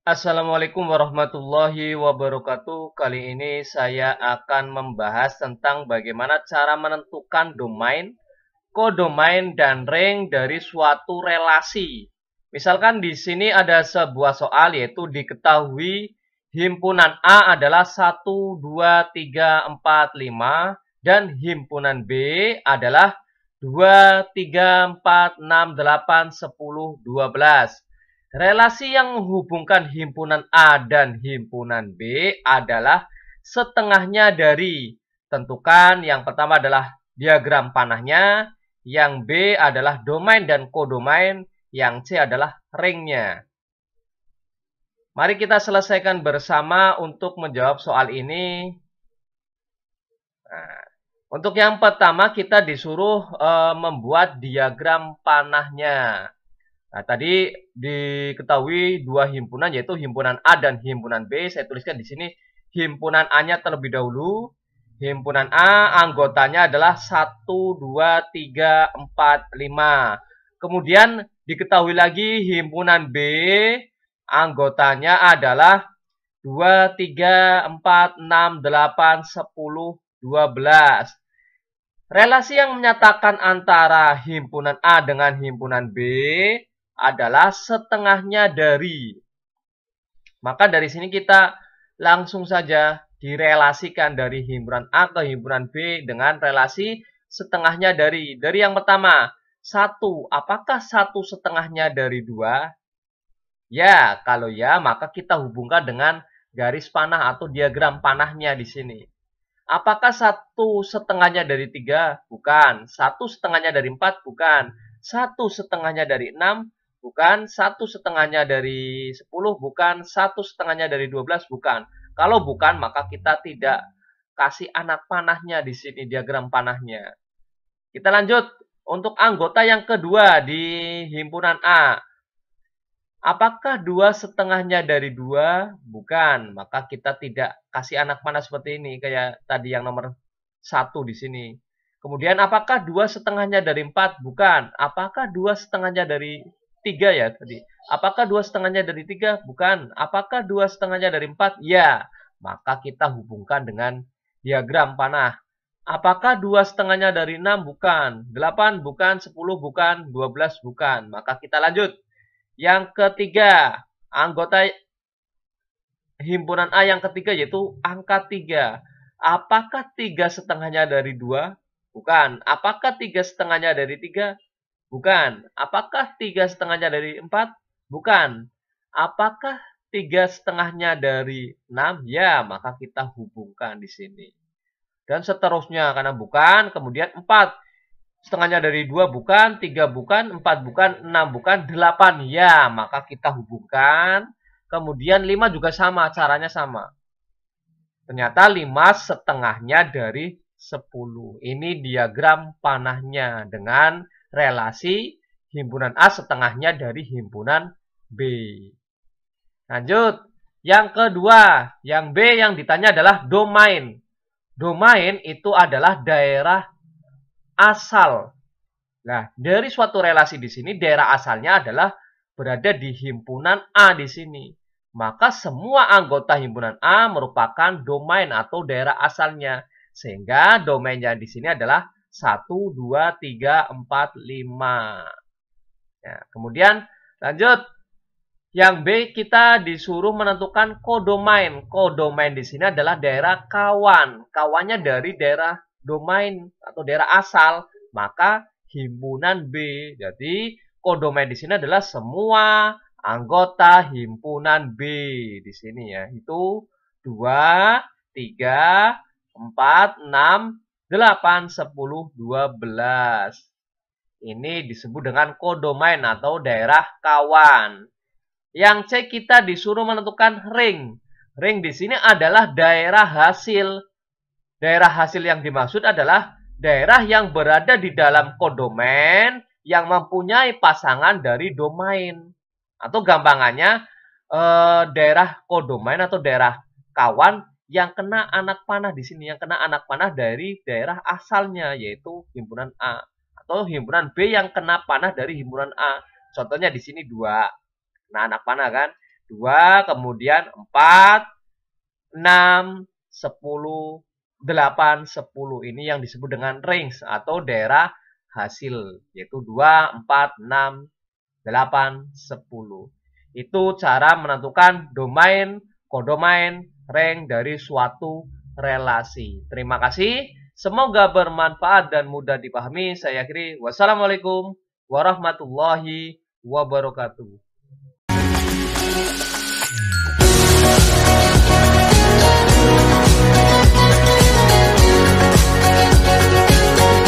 Assalamualaikum warahmatullahi wabarakatuh. Kali ini saya akan membahas tentang bagaimana cara menentukan domain, kodomain, dan ring dari suatu relasi. Misalkan di sini ada sebuah soal yaitu diketahui himpunan A adalah 1, 2, 3, 4, 5 dan himpunan B adalah 2, 3, 4, 6, 8, 10, 12. Relasi yang menghubungkan himpunan A dan himpunan B adalah setengahnya dari. Tentukan yang pertama adalah diagram panahnya, yang B adalah domain dan kodomain, yang C adalah ringnya. Mari kita selesaikan bersama untuk menjawab soal ini. Nah, untuk yang pertama kita disuruh membuat diagram panahnya. Nah, tadi diketahui dua himpunan yaitu himpunan A dan himpunan B. Saya tuliskan di sini himpunan A-nya terlebih dahulu. Himpunan A anggotanya adalah 1, 2, 3, 4, 5. Kemudian diketahui lagi himpunan B anggotanya adalah 2, 3, 4, 6, 8, 10, 12. Relasi yang menyatakan antara himpunan A dengan himpunan B adalah setengahnya dari. Maka dari sini kita langsung saja direlasikan dari himpunan A ke himpunan B dengan relasi setengahnya dari. Dari yang pertama, 1. Apakah 1 setengahnya dari 2? Ya, kalau ya maka kita hubungkan dengan garis panah atau diagram panahnya di sini. Apakah 1 setengahnya dari 3? Bukan. 1 setengahnya dari 4? Bukan. 1 setengahnya dari 6? Bukan. 1 setengahnya dari 10? Bukan. 1 setengahnya dari 12? Bukan. Kalau bukan, maka kita tidak kasih anak panahnya di sini, diagram panahnya. Kita lanjut. Untuk anggota yang kedua di himpunan A. Apakah 2 setengahnya dari 2? Bukan. Maka kita tidak kasih anak panah seperti ini. Kayak tadi yang nomor 1 di sini. Kemudian apakah 2 setengahnya dari 4? Bukan. Apakah 2 setengahnya dari 3 ya tadi? Apakah 2 setengahnya dari 3? Bukan. Apakah 2 setengahnya dari 4? Ya. Maka kita hubungkan dengan diagram panah. Apakah 2 setengahnya dari 6? Bukan. 8? Bukan. 10? Bukan. 12? Bukan. Maka kita lanjut. Yang ketiga, anggota himpunan A yang ketiga yaitu angka 3. Apakah 3 setengahnya dari 2? Bukan. Apakah 3 setengahnya dari 3? Bukan. Apakah 3 setengahnya dari 4? Bukan. Apakah 3 setengahnya dari 6? Ya, maka kita hubungkan di sini. Dan seterusnya, karena bukan, kemudian 4. Setengahnya dari 2 bukan, 3 bukan, 4 bukan, 6 bukan, 8 ya. Maka kita hubungkan. Kemudian 5 juga sama, caranya sama. Ternyata 5 setengahnya dari 10. Ini diagram panahnya dengan relasi himpunan A setengahnya dari himpunan B. Lanjut. Yang kedua, yang B yang ditanya adalah domain. Domain itu adalah daerah asal. Nah, dari suatu relasi di sini, daerah asalnya adalah berada di himpunan A di sini. Maka semua anggota himpunan A merupakan domain atau daerah asalnya. Sehingga domainnya di sini adalah 1, 2, 3, 4, 5. Ya, kemudian lanjut. Yang B kita disuruh menentukan kodomain. Kodomain di sini adalah daerah kawan. Kawannya dari daerah domain atau daerah asal, maka himpunan B. Jadi kodomain di sini adalah semua anggota himpunan B di sini ya. Itu 2, 3, 4, 6, 8, 10, 12. Ini disebut dengan kodomain atau daerah kawan. Yang C kita disuruh menentukan ring. Ring di sini adalah daerah hasil. Daerah hasil yang dimaksud adalah daerah yang berada di dalam kodomain yang mempunyai pasangan dari domain. Atau gampangannya daerah kodomain atau daerah kawan yang kena anak panah di sini. Yang kena anak panah dari daerah asalnya yaitu himpunan A. Atau himpunan B yang kena panah dari himpunan A. Contohnya di sini 2. Kena anak panah kan. 2, kemudian 4, 6, 10, 8, 10. Ini yang disebut dengan range atau daerah hasil, yaitu 2, 4, 6, 8, 10. Itu cara menentukan domain, kodomain, rank dari suatu relasi. Terima kasih. Semoga bermanfaat dan mudah dipahami. Saya akhiri. Wassalamualaikum warahmatullahi wabarakatuh.